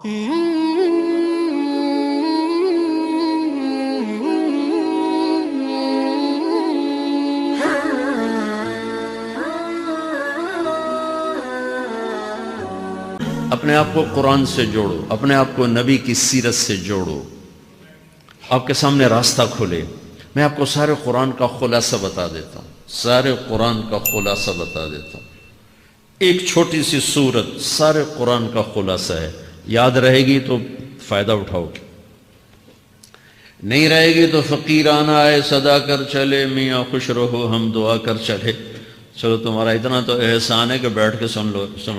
اپنے آپ کو قرآن سے جوڑو، اپنے آپ کو نبی کی سیرت سے جوڑو، آپ کے سامنے راستہ کھلے۔ میں آپ کو سارے قرآن کا خلاصہ بتا دیتا ہوں، سارے قرآن کا خلاصہ بتا دیتا ہوں۔ ایک چھوٹی سی سورت سارے قرآن کا خلاصہ ہے، یاد رہے گی تو فائدہ اٹھاؤ گے، نہیں رہے گی تو فقیرانہ آئے صدا کر چلے، میاں خوش رہو ہم دعا کر چلے۔ چلو تمہارا اتنا تو احسان ہے کہ بیٹھ کے سن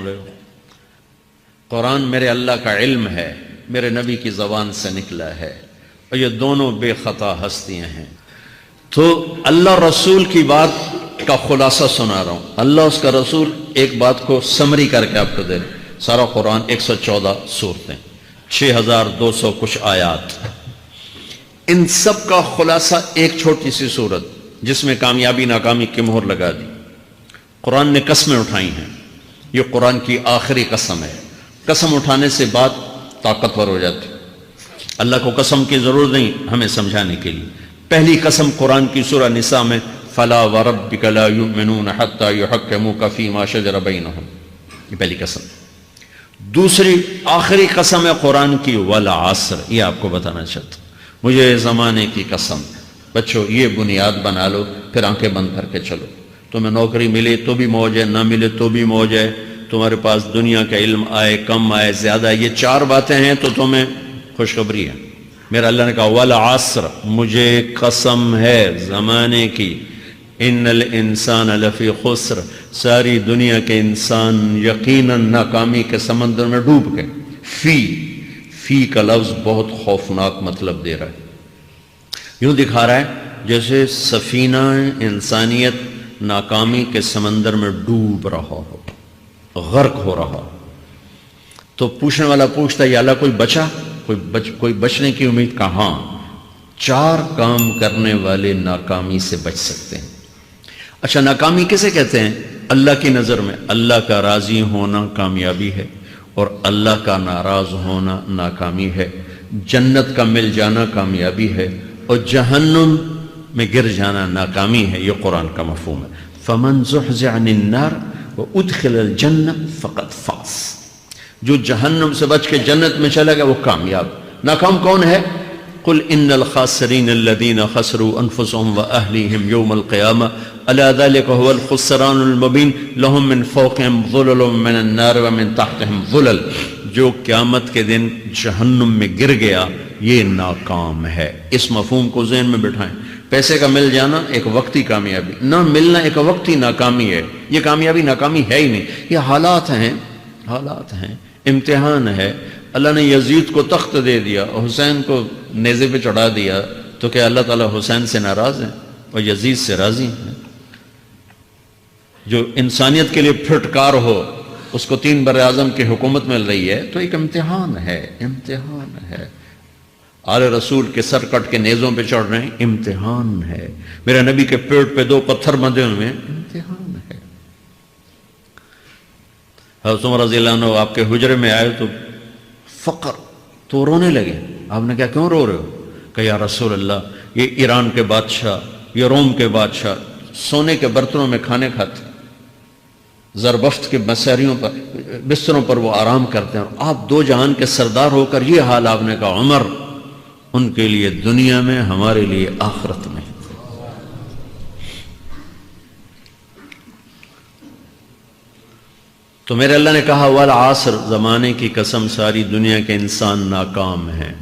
لے ہو۔ قرآن میرے اللہ کا علم ہے، میرے نبی کی زبان سے نکلا ہے، اور یہ دونوں بے خطا ہستیاں ہیں۔ تو اللہ رسول کی بات کا خلاصہ سنا رہا ہوں، اللہ اس کا رسول ایک بات کو سمری کر کے آپ کو دے رہے۔ سارا قرآن 114 سورتیں، 6200 کچھ آیات، ان سب کا خلاصہ ایک چھوٹی سی سورت جس میں کامیابی ناکامی کی مہر لگا دی۔ قرآن نے قسمیں اٹھائی ہیں، یہ قرآن کی آخری قسم ہے۔ قسم اٹھانے سے بات طاقتور ہو جاتی، اللہ کو قسم کی ضرورت نہیں ہمیں سمجھانے کے لیے۔ پہلی قسم قرآن کی سورہ نساء میں فَلَا وَرَبِّكَ لَا يُؤْمِنُونَ حَتَّى يُحَكِّمُوكَ فِي مَا شَجَرَ بَيْنَهُمْ، یہ پہلی قسم۔ دوسری آخری قسم ہے قرآن کی وَالْعَصْرِ، یہ آپ کو بتانا چاہتا ہوں، مجھے زمانے کی قسم۔ بچوں یہ بنیاد بنا لو، پھر آنکھیں بند کر کے چلو۔ تمہیں نوکری ملے تو بھی موج ہے، نہ ملے تو بھی موج ہے، تمہارے پاس دنیا کا علم آئے کم آئے زیادہ، یہ چار باتیں ہیں تو تمہیں خوشخبری ہے۔ میرا اللہ نے کہا والعصر، مجھے قسم ہے زمانے کی، ان الانسان لفی خسر، ساری دنیا کے انسان یقیناً ناکامی کے سمندر میں ڈوب گئے۔ فی کا لفظ بہت خوفناک مطلب دے رہا ہے، یوں دکھا رہا ہے جیسے سفینہ انسانیت ناکامی کے سمندر میں ڈوب رہا ہو، غرق ہو رہا۔ تو پوچھنے والا پوچھتا ہے یا اللہ کوئی بچا، کوئی بچنے کی امید؟ کہاں؟ چار کام کرنے والے ناکامی سے بچ سکتے ہیں۔ اچھا ناکامی کسے کہتے ہیں؟ اللہ کی نظر میں اللہ کا راضی ہونا کامیابی ہے، اور اللہ کا ناراض ہونا ناکامی ہے۔ جنت کا مل جانا کامیابی ہے، اور جہنم میں گر جانا ناکامی ہے۔ یہ قرآن کا مفہوم ہے۔ فَمَنْ زُحْزِحَ عَنِ النَّارِ وَأُدْخِلَ الْجَنَّةَ فَقَدْ فَازَ، جو جہنم سے بچ کے جنت میں چلا گیا وہ کامیاب۔ ناکام کون ہے؟ قُلْ إِنَّ الْخَاسِرِينَ الَّذِينَ خَسِرُوا أَنفُسَهُمْ وَأَهْلِيهِمْ يَوْمَ الْقِيَامَةِ أَلَا ذَلِكَ هُوَ الْخُسْرَانُ الْمُبِينُ لَهُم مِّن فَوْقِهِمْ ظُلَلٌ مِّنَ النَّارِ وَمِن تَحْتِهِمْ ظُلَلٌ، جو قیامت کے دن جہنم میں گر گیا یہ ناکام ہے۔ اس مفہوم کو ذہن میں بٹھائیں۔ پیسے کا مل جانا ایک وقتی کامیابی، نہ ملنا ایک وقتی ناکامی ہے۔ یہ کامیابی ناکامی ہے ہی نہیں، یہ حالات ہیں، امتحان ہے۔ اللہ نے یزید کو تخت دے دیا اور حسین کو نیزے پہ چڑھا دیا، تو کیا اللہ تعالیٰ حسین سے ناراض ہیں اور یزید سے راضی ہیں؟ جو انسانیت کے لیے پھٹکار ہو اس کو 3 براعظم کی حکومت مل رہی ہے تو ایک امتحان ہے۔ آل رسول کے سر کٹ کے نیزوں پہ چڑھ رہے ہیں، امتحان ہے۔ میرے نبی کے پیٹ پہ 2 پتھر بندھے ہوئے ہیں، امتحان ہے۔ حضرت عمر رضی اللہ عنہ آپ کے حجرے میں آئے تو فقر، تو رونے لگے۔ آپ نے کہا کیوں رو رہے ہو؟ کہ یا رسول اللہ یہ ایران کے بادشاہ، یہ روم کے بادشاہ سونے کے برتنوں میں کھانے کھاتے، زربفت کے بستروں پر وہ آرام کرتے ہیں، اور آپ 2 جہان کے سردار ہو کر یہ حال۔ آپ نے کہا عمر ان کے لیے دنیا میں، ہمارے لیے آخرت میں۔ تو میرے اللہ نے کہا والعصر، زمانے کی قسم ساری دنیا کے انسان ناکام ہیں،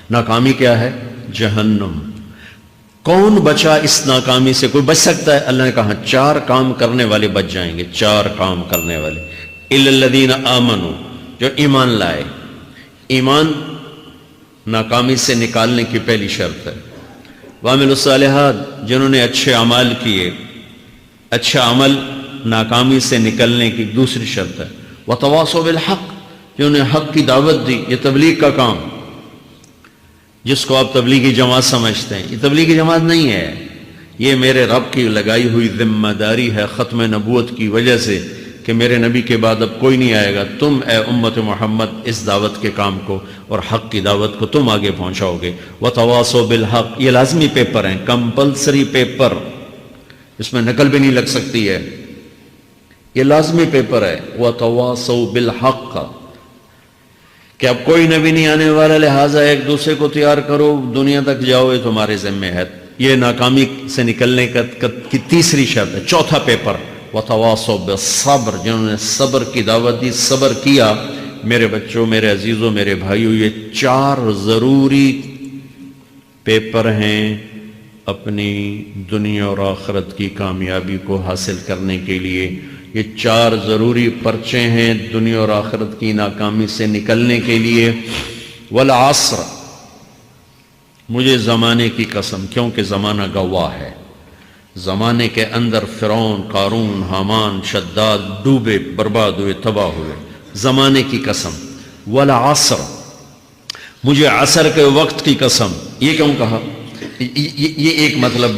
ناکامی کیا ہے؟ جہنم۔ کون بچا اس ناکامی سے؟ کوئی بچ سکتا ہے؟ اللہ نے کہا 4 کام کرنے والے بچ جائیں گے، 4 کام کرنے والے۔ اِلَّا الَّذِينَ آمَنُوا، جو ایمان لائے۔ ایمان ناکامی سے نکالنے کی پہلی شرط ہے۔ وَعَمِلُوا الصَّالِحَاتِ، جنہوں نے اچھے اعمال کیے، اچھا عمل ناکامی سے نکلنے کی دوسری شرط ہے۔ وَتَوَاصَوْا بِالْحَقِّ، جنہوں نے حق کی دعوت دی۔ یہ تبلیغ کا کام، جس کو آپ تبلیغی جماعت سمجھتے ہیں، یہ تبلیغی جماعت نہیں ہے، یہ میرے رب کی لگائی ہوئی ذمہ داری ہے ختم نبوت کی وجہ سے کہ میرے نبی کے بعد اب کوئی نہیں آئے گا، تم اے امت محمد اس دعوت کے کام کو اور حق کی دعوت کو تم آگے پہنچاؤ گے۔ وَتَوَاصَوْا بِالْحَقِّ، یہ لازمی پیپر ہیں، کمپلسری پیپر، اس میں نقل بھی نہیں لگ سکتی ہے، یہ لازمی پیپر ہے۔ وَتَوَاصَوْا بِالْحَقِّ، کہ اب کوئی نبی نہیں آنے والا، لہٰذا ایک دوسرے کو تیار کرو، دنیا تک جاؤ، یہ تمہارے ذمہ ہے۔ یہ ناکامی سے نکلنے کی تیسری شرط ہے۔ چوتھا پیپر وَتَوَاصَوْا بِالصَّبْرِ، جنہوں نے صبر کی دعوت دی، صبر کیا۔ میرے بچوں، میرے عزیزوں، میرے بھائیوں، یہ 4 ضروری پیپر ہیں اپنی دنیا اور آخرت کی کامیابی کو حاصل کرنے کے لیے۔ یہ 4 ضروری پرچے ہیں دنیا اور آخرت کی ناکامی سے نکلنے کے لیے۔ والعصر، مجھے زمانے کی قسم، کیونکہ زمانہ گواہ ہے، زمانے کے اندر فرعون، قارون، حامان، شداد ڈوبے، برباد ہوئے، تباہ ہوئے، زمانے کی قسم۔ والعصر، مجھے عصر کے وقت کی قسم۔ یہ کیوں کہا؟ یہ ایک مطلب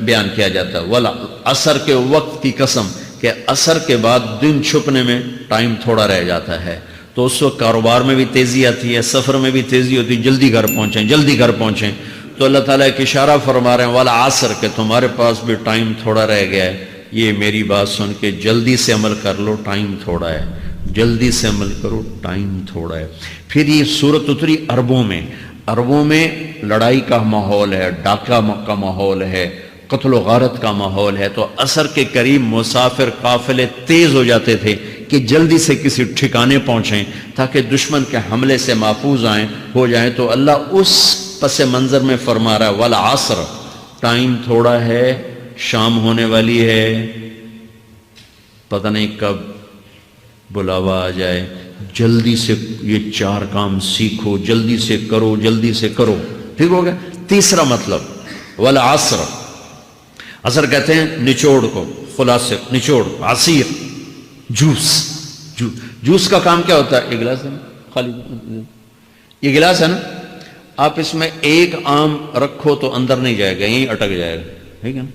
بیان کیا جاتا ہے، والعصر کے وقت کی قسم، کہ عصر کے بعد دن چھپنے میں ٹائم تھوڑا رہ جاتا ہے، تو اس وقت کاروبار میں بھی تیزی آتی ہے، سفر میں بھی تیزی ہوتی ہے، جلدی گھر پہنچیں، جلدی گھر پہنچیں۔ تو اللہ تعالیٰ ایک اشارہ فرما رہے ہیں والعصر، کہ تمہارے پاس بھی ٹائم تھوڑا رہ گیا ہے، یہ میری بات سن کے جلدی سے عمل کر لو، ٹائم تھوڑا ہے، جلدی سے عمل کرو، ٹائم تھوڑا ہے۔ پھر یہ سورت اتری عربوں میں، عربوں میں لڑائی کا ماحول ہے، ڈاکہ کا ماحول ہے، قتل و غارت کا ماحول ہے، تو عصر کے قریب مسافر قافلے تیز ہو جاتے تھے کہ جلدی سے کسی ٹھکانے پہنچیں تاکہ دشمن کے حملے سے محفوظ ہو جائیں۔ تو اللہ اس پس منظر میں فرما رہا ہے والعصر، ٹائم تھوڑا ہے، شام ہونے والی ہے، پتہ نہیں کب بلاوا آ جائے، جلدی سے یہ 4 کام سیکھو، جلدی سے کرو، جلدی سے کرو۔ ٹھیک ہو گیا؟ تیسرا مطلب والعصر، عصر کہتے ہیں نچوڑ کو، خلاصے، نچوڑ، عصیر، جوس کا کام کیا ہوتا ہے؟ یہ گلاس ہے نا، خالی یہ گلاس ہے نا، آپ اس میں ایک آم رکھو تو اندر نہیں جائے گا، یہیں اٹک جائے گا، ٹھیک ہے نا،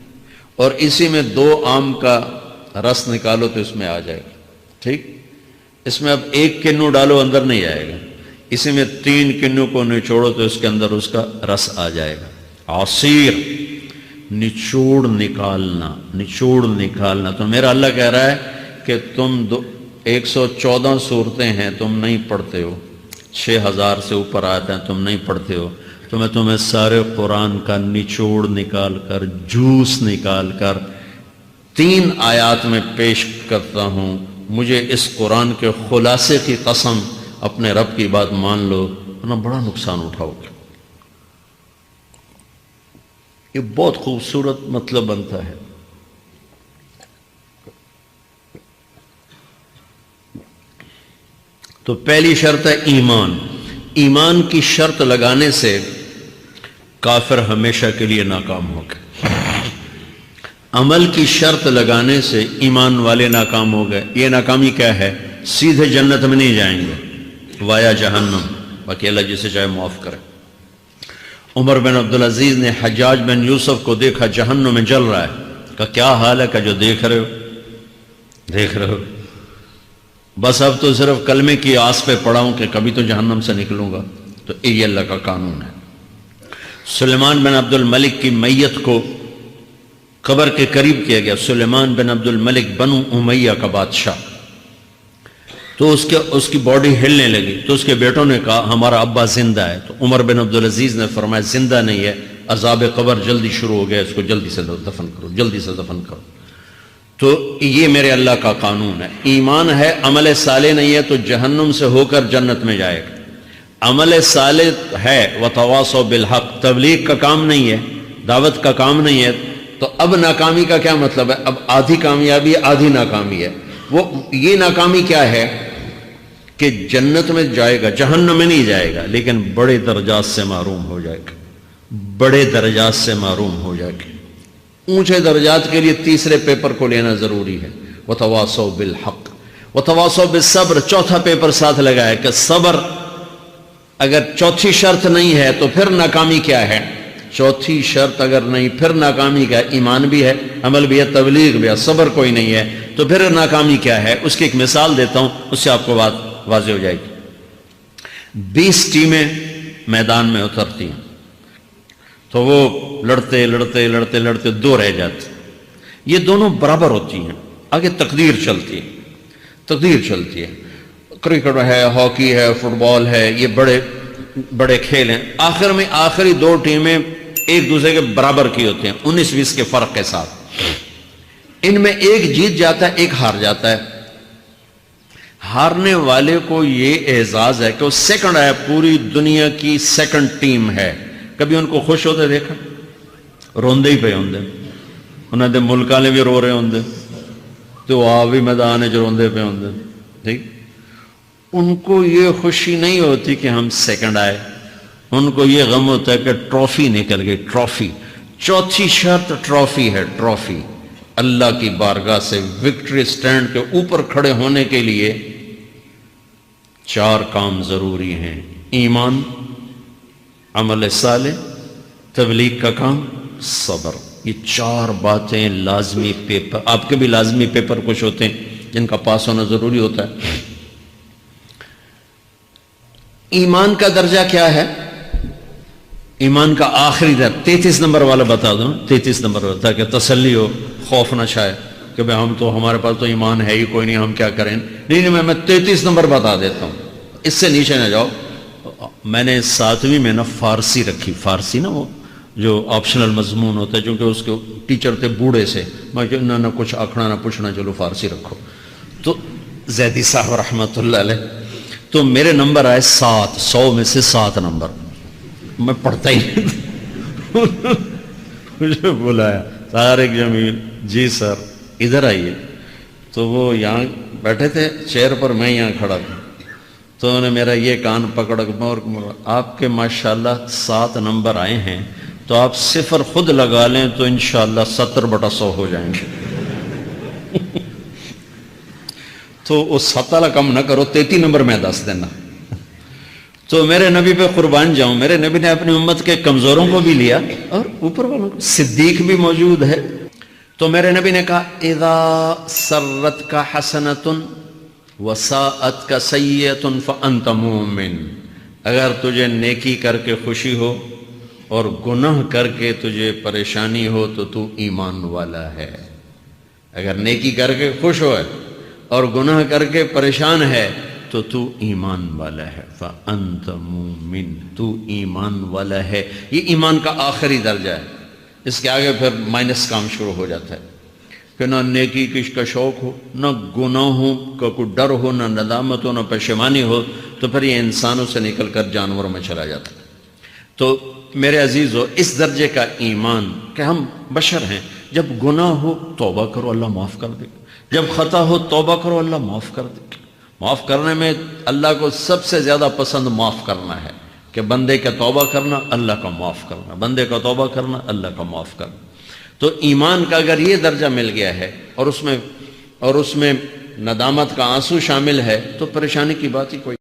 اور اسی میں 2 آم کا رس نکالو تو اس میں آ جائے گا، ٹھیک۔ اس میں اب 1 کنو ڈالو، اندر نہیں آئے گا، اسی میں 3 کنو کو نچوڑو تو اس کے اندر اس کا رس آ جائے گا۔ عصیر، نچوڑ نکالنا، نچوڑ نکالنا۔ تو میرا اللہ کہہ رہا ہے کہ تم 114 صورتیں ہیں، تم نہیں پڑھتے ہو، 6000 سے اوپر آتے ہیں، تم نہیں پڑھتے ہو، تو میں تمہیں سارے قرآن کا نچوڑ نکال کر، جوس نکال کر 3 آیات میں پیش کرتا ہوں۔ مجھے اس قرآن کے خلاصے کی قسم، اپنے رب کی بات مان لو، ورنہ بڑا نقصان اٹھاؤ گے۔ یہ بہت خوبصورت مطلب بنتا ہے۔ تو پہلی شرط ہے ایمان۔ ایمان کی شرط لگانے سے کافر ہمیشہ کے لیے ناکام ہو گئے، عمل کی شرط لگانے سے ایمان والے ناکام ہو گئے۔ یہ ناکامی کیا ہے؟ سیدھے جنت میں نہیں جائیں گے، وایا جہنم، باقی اللہ جسے چاہے معاف کرے۔ عمر بن عبدالعزیز نے حجاج بن یوسف کو دیکھا جہنم میں جل رہا ہے، کہا کیا حال ہے؟ کہ جو دیکھ رہے ہو، بس اب تو صرف کلمے کی آس پہ پڑا ہوں کہ کبھی تو جہنم سے نکلوں گا۔ تو یہ اللہ کا قانون ہے۔ سلیمان بن عبد الملک کی میت کو قبر کے قریب کیا گیا، سلیمان بن عبد الملک بنو امیہ کا بادشاہ، تو اس کی باڈی ہلنے لگی، تو اس کے بیٹوں نے کہا ہمارا ابا زندہ ہے۔ تو عمر بن عبدالعزیز نے فرمایا زندہ نہیں ہے، عذاب قبر جلدی شروع ہو گیا، اس کو جلدی سے دفن کرو، جلدی سے دفن کرو۔ تو یہ میرے اللہ کا قانون ہے۔ ایمان ہے، عمل صالح نہیں ہے تو جہنم سے ہو کر جنت میں جائے گا۔ عمل صالح ہے، وتواصوا بالحق، تبلیغ کا کام نہیں ہے، دعوت کا کام نہیں ہے، تو اب ناکامی کا کیا مطلب ہے؟ اب آدھی کامیابی آدھی ناکامی ہے۔ وہ یہ ناکامی کیا ہے کہ جنت میں جائے گا، جہنم میں نہیں جائے گا، لیکن بڑے درجات سے محروم ہو جائے گا، بڑے درجات سے محروم ہو جائے گا۔ اونچے درجات کے لیے تیسرے پیپر کو لینا ضروری ہے، وتواصوا بالحق وتواصوا بالصبر۔ چوتھا پیپر ساتھ لگایا کہ صبر، اگر چوتھی شرط نہیں ہے تو پھر ناکامی کیا ہے؟ چوتھی شرط اگر نہیں، پھر ناکامی کیا ہے؟ ایمان بھی ہے، عمل بھی ہے، تبلیغ بھی ہے، صبر کوئی نہیں ہے، تو تو پھر ناکامی کیا ہے اس کی ایک مثال دیتا ہوں، اس سے آپ کو بات واضح ہو جائے گی۔ 20 ٹیمیں میدان میں اترتی ہیں تو وہ لڑتے لڑتے لڑتے لڑتے 2 رہ جاتے، یہ دونوں برابر ہوتی ہیں، آگے تقدیر چلتی ہے، تقدیر چلتی ہے، کرکٹ ہے، ہاکی ہے، فٹ بال ہے، یہ بڑے بڑے کھیل ہیں، آخر میں آخری 2 ٹیمیں ایک دوسرے کے برابر کی ہوتے ہیں 19-20 کے فرق کے ساتھ، ان میں ایک جیت جاتا ہے ایک ہار جاتا ہے، ہارنے والے کو یہ اعزاز ہے کہ وہ سیکنڈ ہے، پوری دنیا کی سیکنڈ ٹیم ہے۔ کبھی ان کو خوش ہوتے دیکھا؟ روندے ہی پہ ہوندے، انہوں نے ملک والے بھی رو رہے ہوندے تو آ بھی میدان جو روندے پہ ہوندے، ٹھیک؟ ان کو یہ خوشی نہیں ہوتی کہ ہم سیکنڈ آئے، ان کو یہ غم ہوتا ہے کہ ٹرافی نکل گئی، ٹرافی۔ چوتھی شرط ٹرافی ہے، ٹرافی۔ اللہ کی بارگاہ سے وکٹری سٹینڈ کے اوپر کھڑے ہونے کے لیے 4 کام ضروری ہیں: ایمان، عمل صالح، تبلیغ کا کام، صبر۔ یہ 4 باتیں لازمی پیپر، آپ کے بھی لازمی پیپر کچھ ہوتے ہیں جن کا پاس ہونا ضروری ہوتا ہے۔ ایمان کا درجہ کیا ہے؟ ایمان کا آخری درجہ 33 نمبر والا بتا دوں، 33 نمبر والا، تاکہ تسلی ہو، خوف نہ چھائے کہ بھئی ہم تو، ہمارے پاس تو ایمان ہے ہی کوئی نہیں، ہم کیا کریں۔ نہیں، میں 33 نمبر بتا دیتا ہوں، اس سے نیچے نہ جاؤ۔ میں نے 7ویں میں نا فارسی رکھی، فارسی نا وہ جو آپشنل مضمون ہوتا ہے، چونکہ اس کے ٹیچر تھے بوڑھے سے، میں کہ نہ کچھ آکھنا نہ پوچھنا، چلو فارسی رکھو۔ تو زیدی صاحب رحمۃ اللہ علیہ، تو میرے نمبر آئے 7، 100 میں سے 7 نمبر، میں پڑھتا ہی نہیں۔ مجھے بلایا طارق جمیل، جی سر ادھر آئیے۔ تو وہ یہاں بیٹھے تھے چیئر پر، میں یہاں کھڑا تھا، تو انہوں نے میرا یہ کان پکڑ کے، اور آپ کے ماشاءاللہ 7 نمبر آئے ہیں، تو آپ 0 خود لگا لیں تو انشاءاللہ 70/100 ہو جائیں گے۔ تو وہ 7 والا کم نہ کرو، 33 نمبر میں 10 دینا۔ تو میرے نبی پہ قربان جاؤں، میرے نبی نے اپنی امت کے کمزوروں کو بھی لیا اور اوپر والوں کو، صدیق بھی موجود ہے۔ تو میرے نبی نے کہا اذا سرتک حسنۃ وساءتک سیئۃ فانت مومن، اگر تجھے نیکی کر کے خوشی ہو اور گناہ کر کے تجھے پریشانی ہو تو تو ایمان والا ہے۔ اگر نیکی کر کے خوش ہو اور گناہ کر کے پریشان ہے تو تو ایمان والا ہے، فأنت مومن، تو ایمان والا ہے۔ یہ ایمان کا آخری درجہ ہے، اس کے آگے پھر مائنس کام شروع ہو جاتا ہے کہ نہ نیکی کش کا شوق ہو، نہ گناہوں کا کوئی ڈر ہو، نہ ندامت ہو، نہ پشیمانی ہو، تو پھر یہ انسانوں سے نکل کر جانوروں میں چلا جاتا ہے۔ تو میرے عزیزو، اس درجے کا ایمان کہ ہم بشر ہیں، جب گناہ ہو توبہ کرو اللہ معاف کر دے، جب خطا ہو توبہ کرو اللہ معاف کر دے۔ معاف کرنے میں اللہ کو سب سے زیادہ پسند معاف کرنا ہے، کہ بندے کا توبہ کرنا اللہ کا معاف کرنا، بندے کا توبہ کرنا اللہ کا معاف کرنا۔ تو ایمان کا اگر یہ درجہ مل گیا ہے اور اس میں ندامت کا آنسو شامل ہے تو پریشانی کی بات ہی کوئی